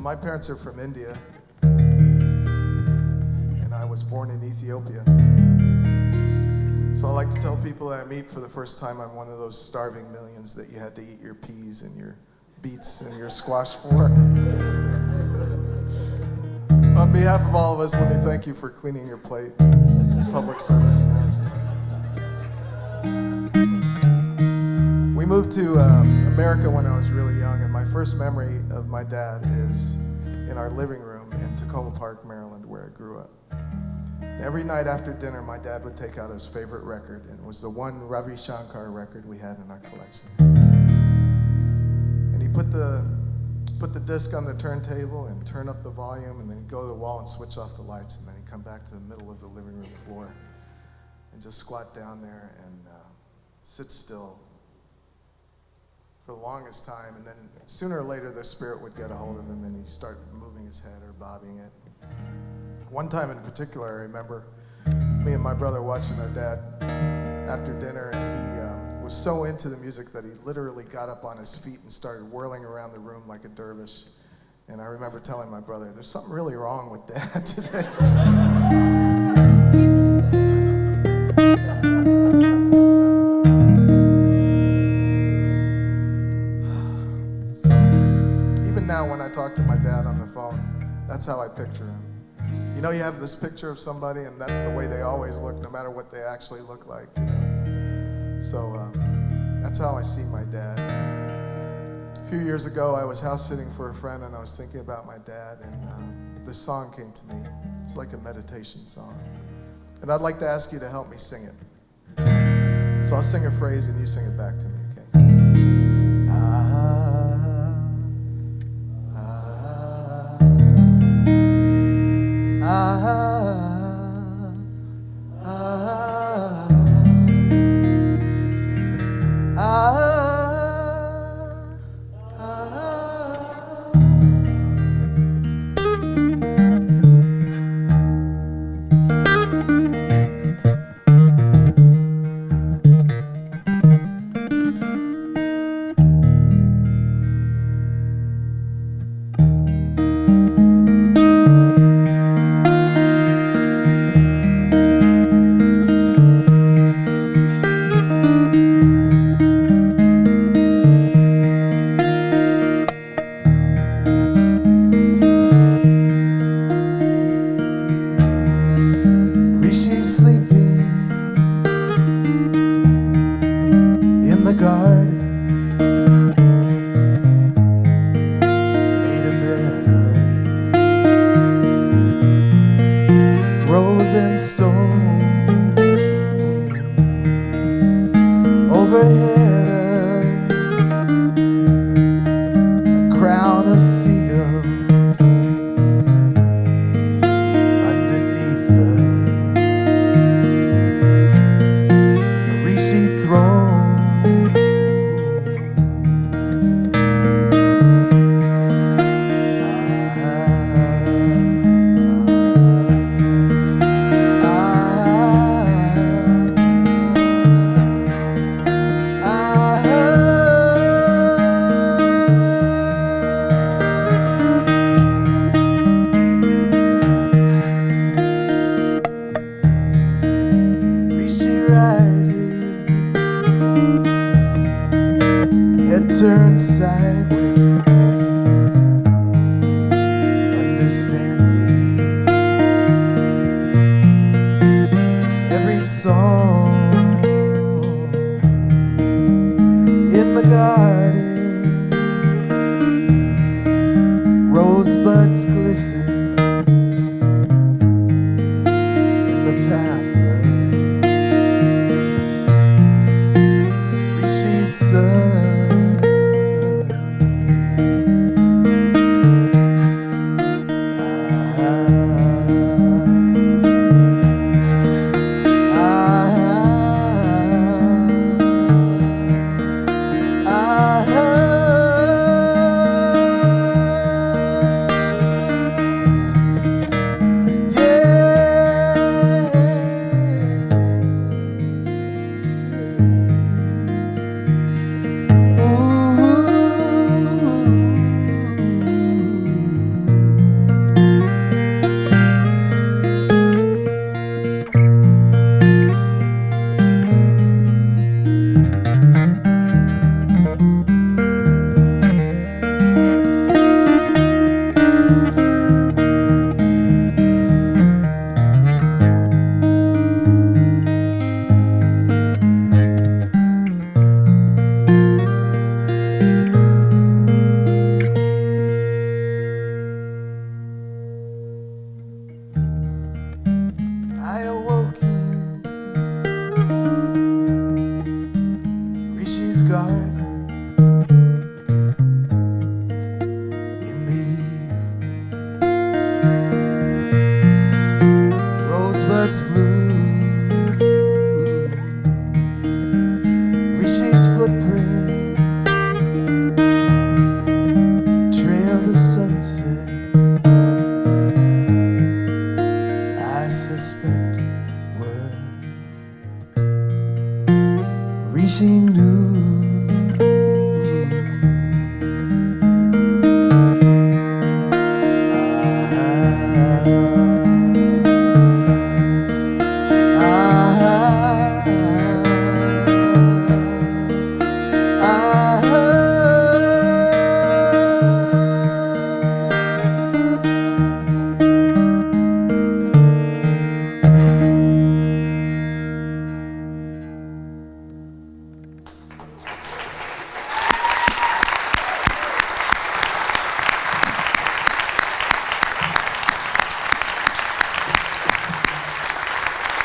My parents are from India, and I was born in Ethiopia. So I like to tell people that I meet for the first time I'm one of those starving millions that you had to eat your peas and your beets and your squash for. On behalf of all of us, let me thank you for cleaning your plate. Public service. We moved to America when I was really young, and my first memory of my dad is in our living room in Tacoma Park, Maryland, where I grew up. Every night after dinner, my dad would take out his favorite record, and it was the one Ravi Shankar record we had in our collection. And he put the disc on the turntable and turn up the volume, and then he'd go to the wall and switch off the lights, and then he'd come back to the middle of the living room floor and just squat down there and sit still for the longest time. And then sooner or later, the spirit would get a hold of him, and he'd start moving his head or bobbing it. One time in particular, I remember me and my brother watching our dad after dinner, and he was so into the music that he literally got up on his feet and started whirling around the room like a dervish. And I remember telling my brother, there's something really wrong with Dad today. So, even now when I talk to my dad on the phone, that's how I picture him. You know, you have this picture of somebody, and that's the way they always look, no matter what they actually look like. You know? So that's how I see my dad. A few years ago, I was house sitting for a friend, and I was thinking about my dad, and this song came to me. It's like a meditation song. And I'd like to ask you to help me sing it. So I'll sing a phrase, and you sing it back to me, okay? And stone overhead, a crown of seagulls underneath the Rishi throne. Turn sideways, understanding every song in the garden. Rosebuds glisten in the path of Rishi's sun.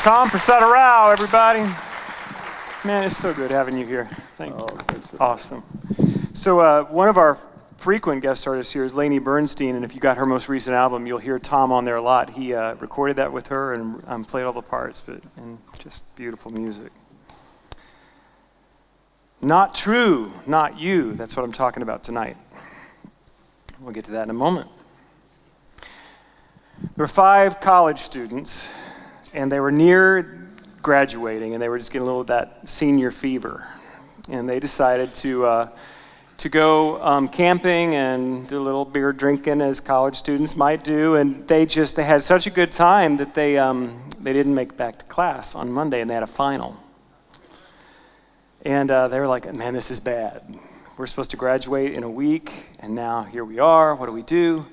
Tom Prasada Rao, everybody. Man, it's so good having you here. Thank you. Awesome. So one of our frequent guest artists here is Lainey Bernstein, and if you got her most recent album, you'll hear Tom on there a lot. He recorded that with her and played all the parts, and just beautiful music. Not true, not you. That's what I'm talking about tonight. We'll get to that in a moment. There were 5 college students, and they were near graduating, and they were just getting a little of that senior fever. And they decided to go camping and do a little beer drinking, as college students might do. And they had such a good time that they didn't make it back to class on Monday, and they had a final. And they were like, man, this is bad. We're supposed to graduate in a week, and now here we are. What do we do?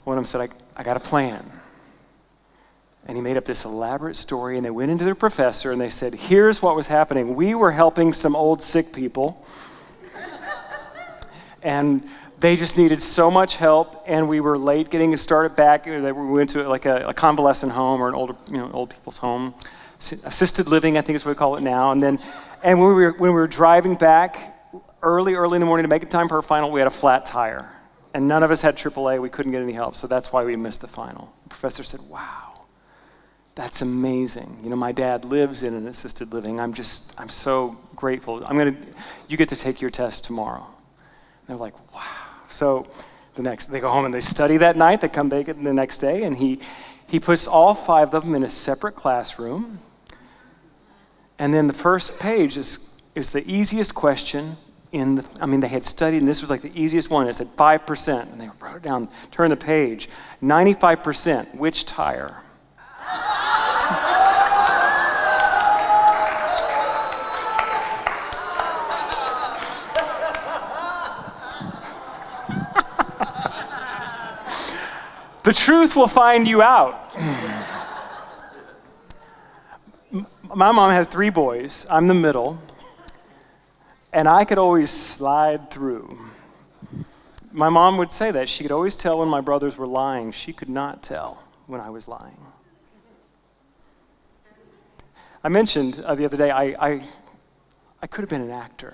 One of them said, I got a plan. And he made up this elaborate story, and they went into their professor, and they said, here's what was happening. We were helping some old sick people, and they just needed so much help, and we were late getting started back. We went to like a convalescent home or an old people's home, assisted living, I think is what we call it now. And when we were driving back early in the morning to make it time for our final, we had a flat tire, and none of us had AAA. We couldn't get any help, so that's why we missed the final. The professor said, wow. That's amazing. You know, my dad lives in an assisted living. I'm so grateful. You get to take your test tomorrow. And they're like, wow. So they go home and they study that night. They come back the next day, and he puts all 5 of them in a separate classroom. And then the first page is the easiest question they had studied, and this was like the easiest one. It said 5%, and they wrote it down, turned the page. 95%, which tire? The truth will find you out. My mom has 3 boys. I'm the middle. And I could always slide through. My mom would say that. She could always tell when my brothers were lying. She could not tell when I was lying. I mentioned the other day, I could have been an actor.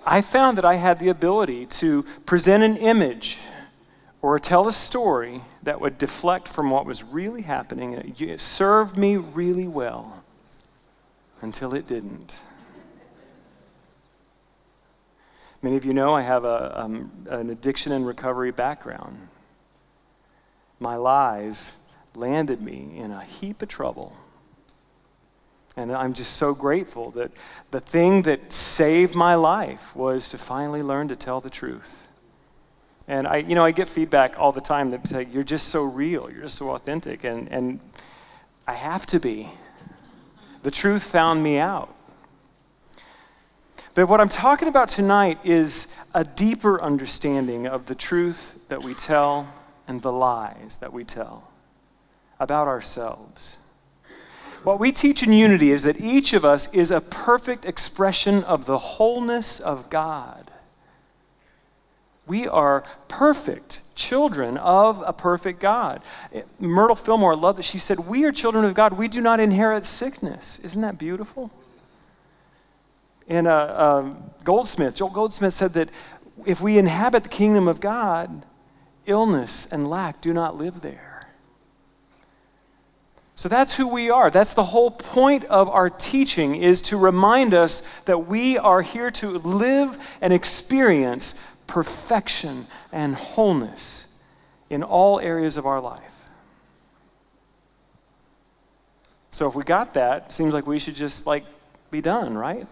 I found that I had the ability to present an image or tell a story that would deflect from what was really happening. It served me really well until it didn't. Many of you know I have an addiction and recovery background. My lies landed me in a heap of trouble. And I'm just so grateful that the thing that saved my life was to finally learn to tell the truth. And I get feedback all the time that say, you're just so real, you're just so authentic, and I have to be. The truth found me out. But what I'm talking about tonight is a deeper understanding of the truth that we tell and the lies that we tell about ourselves. What we teach in Unity is that each of us is a perfect expression of the wholeness of God. We are perfect children of a perfect God. Myrtle Fillmore, I love that she said, we are children of God. We do not inherit sickness. Isn't that beautiful? And Joel Goldsmith said that if we inhabit the kingdom of God, illness and lack do not live there. So that's who we are. That's the whole point of our teaching, is to remind us that we are here to live and experience perfection and wholeness in all areas of our life. So if we got that, it seems like we should just be done, right?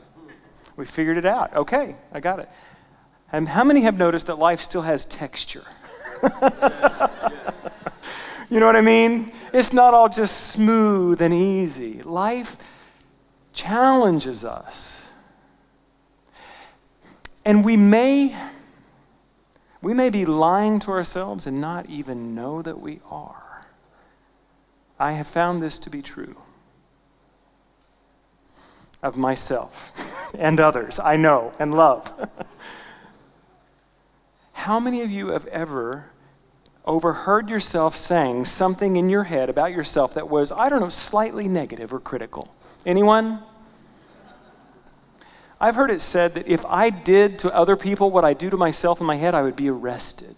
We figured it out. Okay, I got it. And how many have noticed that life still has texture? You know what I mean? It's not all just smooth and easy. Life challenges us. And we may be lying to ourselves and not even know that we are. I have found this to be true of myself and others I know and love. How many of you have ever overheard yourself saying something in your head about yourself that was, I don't know, slightly negative or critical? Anyone? I've heard it said that if I did to other people what I do to myself in my head, I would be arrested.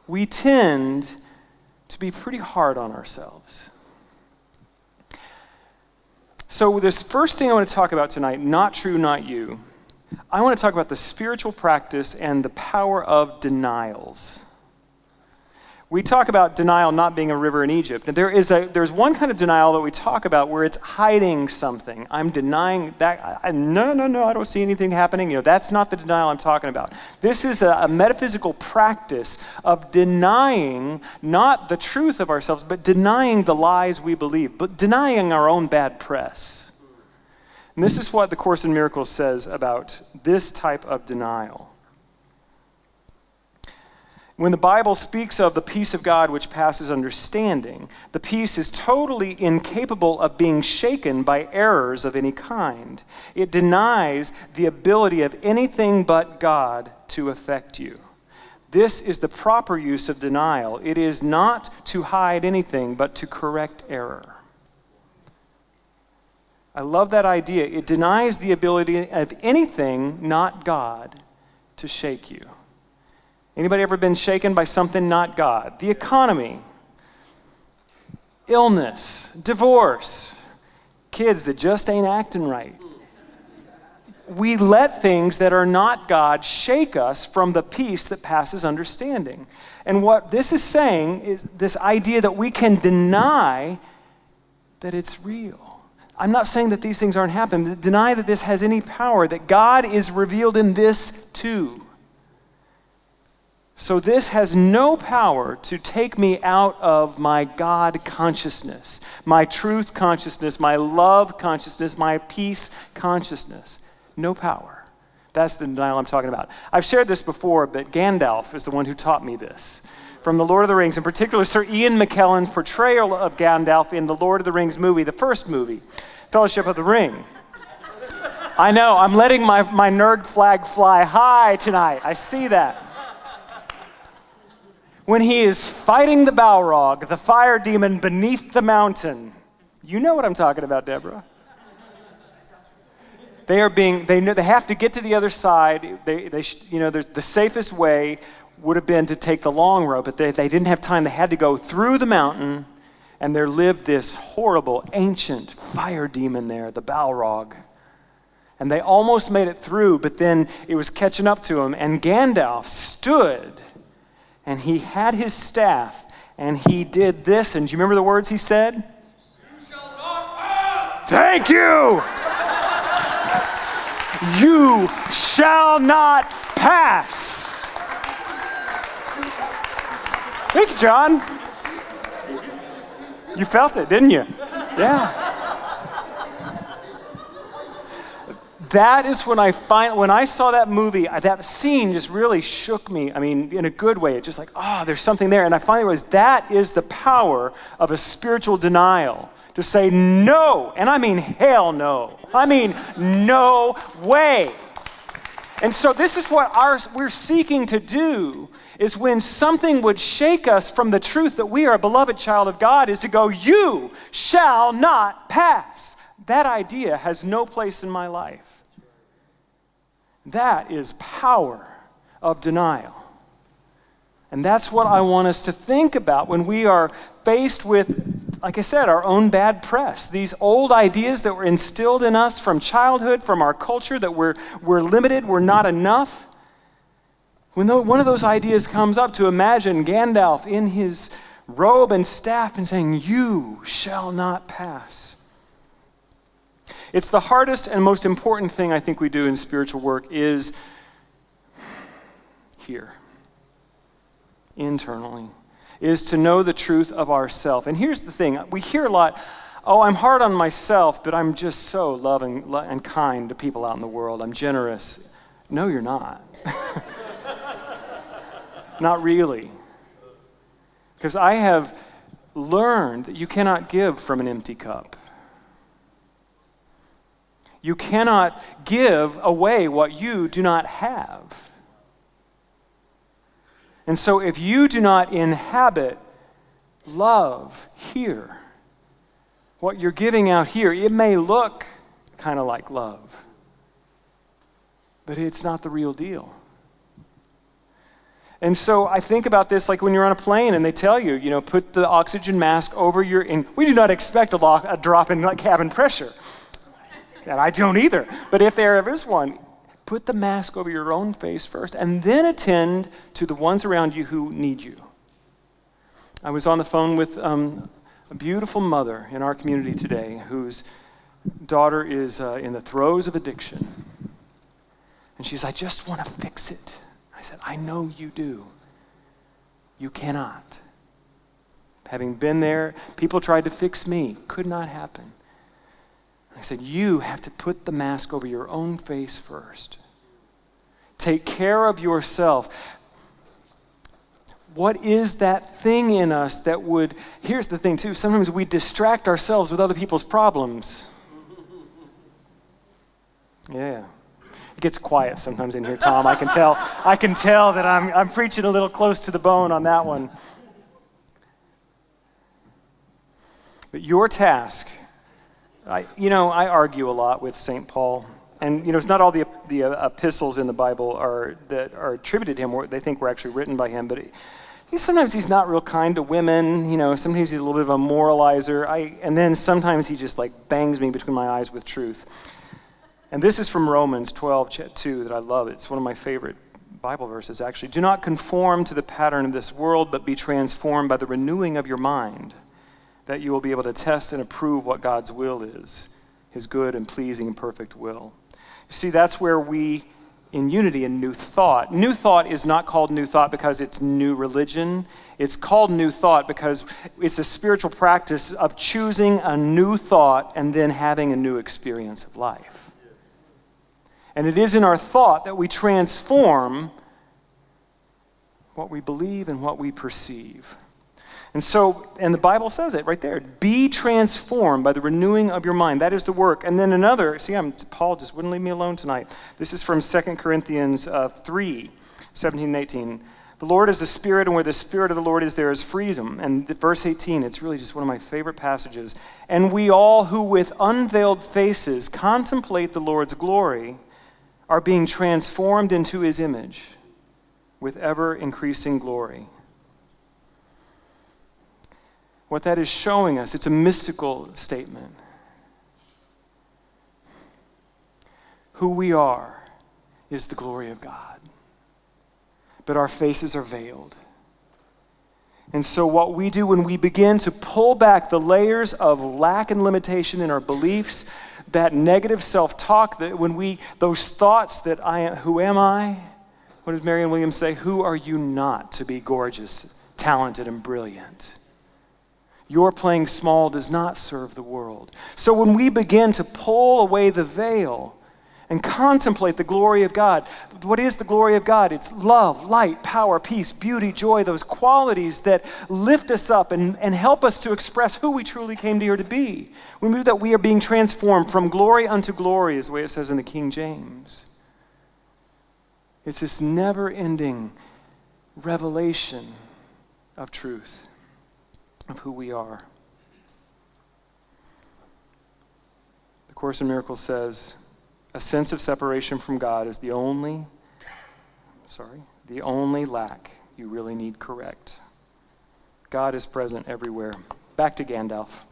We tend to be pretty hard on ourselves. So this first thing I want to talk about tonight, not true, not you, I want to talk about the spiritual practice and the power of denials. We talk about denial not being a river in Egypt. And there's one kind of denial that we talk about where it's hiding something. I'm denying that. No, I don't see anything happening. That's not the denial I'm talking about. This is a metaphysical practice of denying not the truth of ourselves, but denying the lies we believe, but denying our own bad press. And this is what the Course in Miracles says about this type of denial. When the Bible speaks of the peace of God which passes understanding, the peace is totally incapable of being shaken by errors of any kind. It denies the ability of anything but God to affect you. This is the proper use of denial. It is not to hide anything, but to correct error. I love that idea. It denies the ability of anything, not God, to shake you. Anybody ever been shaken by something not God? The economy, illness, divorce, kids that just ain't acting right. We let things that are not God shake us from the peace that passes understanding. And what this is saying is this idea that we can deny that it's real. I'm not saying that these things aren't happening. Deny that this has any power, that God is revealed in this too. So this has no power to take me out of my God consciousness, my truth consciousness, my love consciousness, my peace consciousness. No power. That's the denial I'm talking about. I've shared this before, but Gandalf is the one who taught me this. From the Lord of the Rings, in particular, Sir Ian McKellen's portrayal of Gandalf in the Lord of the Rings movie, the first movie, Fellowship of the Ring. I know, I'm letting my nerd flag fly high tonight. I see that. When he is fighting the Balrog, the fire demon beneath the mountain. You know what I'm talking about, Deborah. They have to get to the other side. The safest way would have been to take the long road, but they didn't have time. They had to go through the mountain, and there lived this horrible, ancient fire demon there, the Balrog. And they almost made it through, but then it was catching up to them, and Gandalf stood. And he had his staff, and he did this. And do you remember the words he said? You shall not pass! Thank you! You shall not pass! Thank you, John. You felt it, didn't you? Yeah. That is when I saw that movie, that scene just really shook me. I mean, in a good way. It's just like, there's something there. And I finally realized that is the power of a spiritual denial. To say no, and I mean hell no. I mean no way. And so this is what we're seeking to do, is when something would shake us from the truth that we are a beloved child of God, is to go, you shall not pass. That idea has no place in my life. That is power of denial. And that's what I want us to think about when we are faced with, like I said, our own bad press. These old ideas that were instilled in us from childhood, from our culture, that we're limited, we're not enough. When one of those ideas comes up, to imagine Gandalf in his robe and staff and saying, you shall not pass. It's the hardest and most important thing I think we do in spiritual work is here. internally, is to know the truth of ourself. And here's the thing, we hear a lot, oh, I'm hard on myself, but I'm just so loving and kind to people out in the world. I'm generous. No, you're not. Not really. Because I have learned that you cannot give from an empty cup. You cannot give away what you do not have. And so if you do not inhabit love here, what you're giving out here, it may look kind of like love, but it's not the real deal. And so I think about this like when you're on a plane and they tell you, put the oxygen mask over your, and we do not expect a drop in cabin pressure. And I don't either. But if there ever is one, put the mask over your own face first and then attend to the ones around you who need you. I was on the phone with a beautiful mother in our community today whose daughter is in the throes of addiction. And she's, I just want to fix it. I said, I know you do. You cannot. Having been there, people tried to fix me. Could not happen. I said, you have to put the mask over your own face first. Take care of yourself. What is that thing in us that would, here's the thing too, sometimes we distract ourselves with other people's problems. Yeah. It gets quiet sometimes in here, Tom. I can tell that I'm preaching a little close to the bone on that one. But your task, I argue a lot with St. Paul. And, it's not all the epistles in the Bible that are attributed to him, or they think were actually written by him, but sometimes he's not real kind to women. Sometimes he's a little bit of a moralizer. And then sometimes he just bangs me between my eyes with truth. And this is from Romans 12:2 that I love. It's one of my favorite Bible verses, actually. Do not conform to the pattern of this world, but be transformed by the renewing of your mind, that you will be able to test and approve what God's will is, his good and pleasing and perfect will. See, that's where we, in unity and new thought is not called new thought because it's new religion. It's called new thought because it's a spiritual practice of choosing a new thought and then having a new experience of life. And it is in our thought that we transform what we believe and what we perceive. And the Bible says it right there. Be transformed by the renewing of your mind. That is the work. And then Paul just wouldn't leave me alone tonight. This is from 2 Corinthians 3:17 and 18. The Lord is the Spirit, and where the Spirit of the Lord is, there is freedom. And verse 18, it's really just one of my favorite passages. And we all who with unveiled faces contemplate the Lord's glory are being transformed into his image with ever increasing glory. What that is showing us, it's a mystical statement. Who we are is the glory of God. But our faces are veiled. And so what we do when we begin to pull back the layers of lack and limitation in our beliefs, that negative self-talk, those thoughts that who am I? What does Marianne Williams say? Who are you not to be gorgeous, talented, and brilliant? Your playing small does not serve the world. So when we begin to pull away the veil and contemplate the glory of God, what is the glory of God? It's love, light, power, peace, beauty, joy, those qualities that lift us up and help us to express who we truly came here to be. When we do that, we are being transformed from glory unto glory, is the way it says in the King James. It's this never-ending revelation of truth, of who we are. The Course in Miracles says, a sense of separation from God is the only lack you really need correct. God is present everywhere. Back to Gandalf.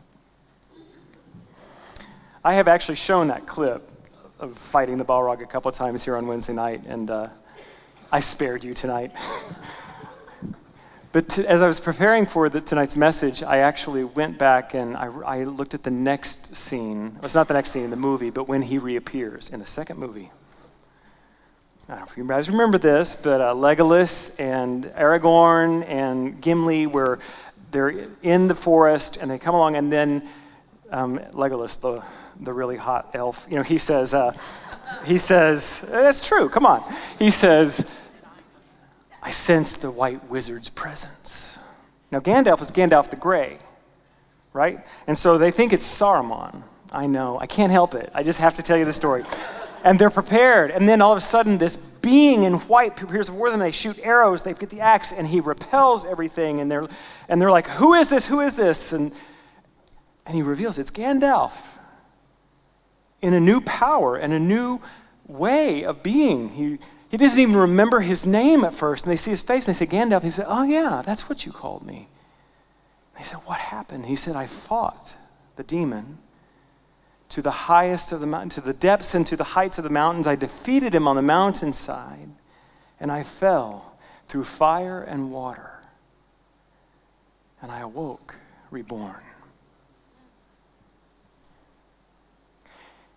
I have actually shown that clip of fighting the Balrog a couple of times here on Wednesday night, and I spared you tonight. But as I was preparing for tonight's message, I actually went back and I looked at the next scene. Well, it's not the next scene in the movie, but when he reappears in the second movie. I don't know if you guys remember this, but Legolas and Aragorn and Gimli they're in the forest and they come along, and then Legolas, the really hot elf, he says, it's true, come on. He says, I sense the white wizard's presence. Now Gandalf is Gandalf the Grey, right? And so they think it's Saruman. I know, I can't help it. I just have to tell you the story. And they're prepared. And then all of a sudden, this being in white appears before them. They shoot arrows. They get the axe, and he repels everything. And they're like, "Who is this? Who is this?" And he reveals it's Gandalf in a new power and a new way of being. He doesn't even remember his name at first. And they see his face, and they say, "Gandalf." He said, "Oh yeah, that's what you called me." They said, "What happened?" He said, "I fought the demon to the highest of the mountain, to the depths and to the heights of the mountains. I defeated him on the mountainside, and I fell through fire and water, and I awoke reborn."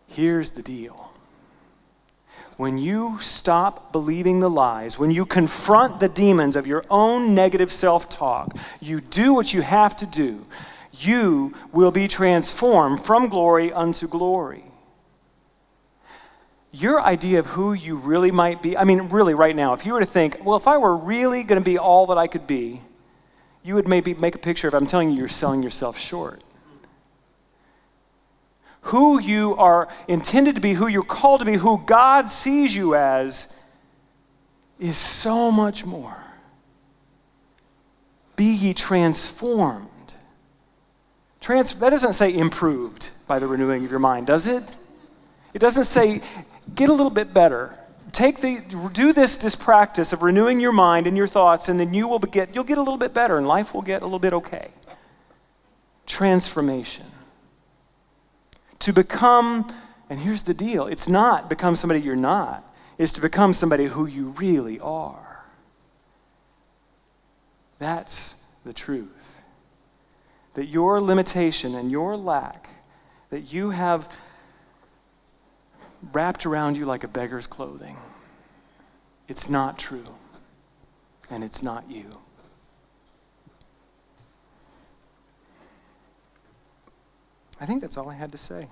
Here's the deal. When you stop believing the lies, when you confront the demons of your own negative self-talk, you do what you have to do, you will be transformed from glory unto glory. Your idea of who you really might be, really right now, if you were to think, well, if I were really going to be all that I could be, you would maybe make a picture of, I'm telling you, you're selling yourself short. Who you are intended to be, who you're called to be, who God sees you as, is so much more. Be ye transformed. That doesn't say improved by the renewing of your mind, does it? It doesn't say get a little bit better. Do this practice of renewing your mind and your thoughts, and then you'll get a little bit better, and life will get a little bit okay. Transformation. To become, and here's the deal, it's not become somebody you're not, it's to become somebody who you really are. That's the truth. That your limitation and your lack, that you have wrapped around you like a beggar's clothing, it's not true, and it's not you. I think that's all I had to say.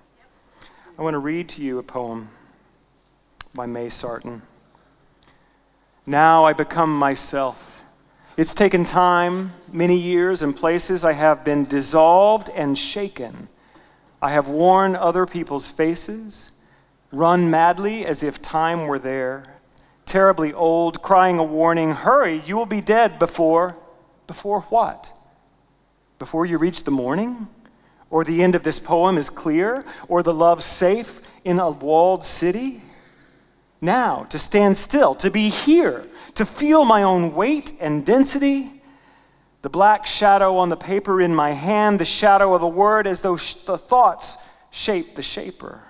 I want to read to you a poem by May Sarton. Now I become myself. It's taken time, many years and places. I have been dissolved and shaken. I have worn other people's faces, run madly as if time were there, terribly old, crying a warning, hurry, you will be dead before what? Before you reach the morning? Or the end of this poem is clear? Or the love safe in a walled city? Now, to stand still, to be here, to feel my own weight and density, the black shadow on the paper in my hand, the shadow of the word as though the thoughts shape the shaper,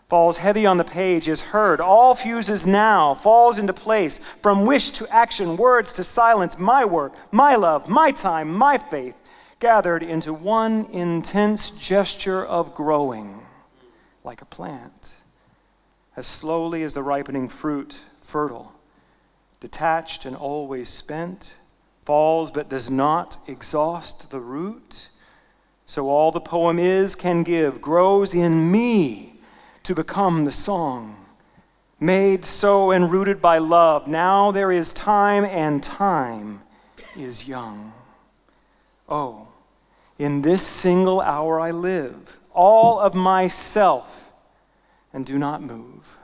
falls heavy on the page, is heard, all fuses now, falls into place, from wish to action, words to silence, my work, my love, my time, my faith, gathered into one intense gesture of growing, like a plant. As slowly as the ripening fruit, fertile, detached and always spent, falls but does not exhaust the root. So all the poem is, can give, grows in me to become the song. Made so and rooted by love, now there is time and time is young. Oh, in this single hour I live, all of myself, and do not move.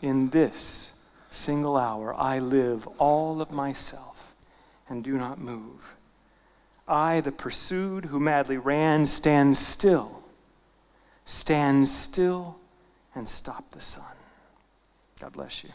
In this single hour, I live all of myself and do not move. I, the pursued who madly ran, stand still and stop the sun. God bless you.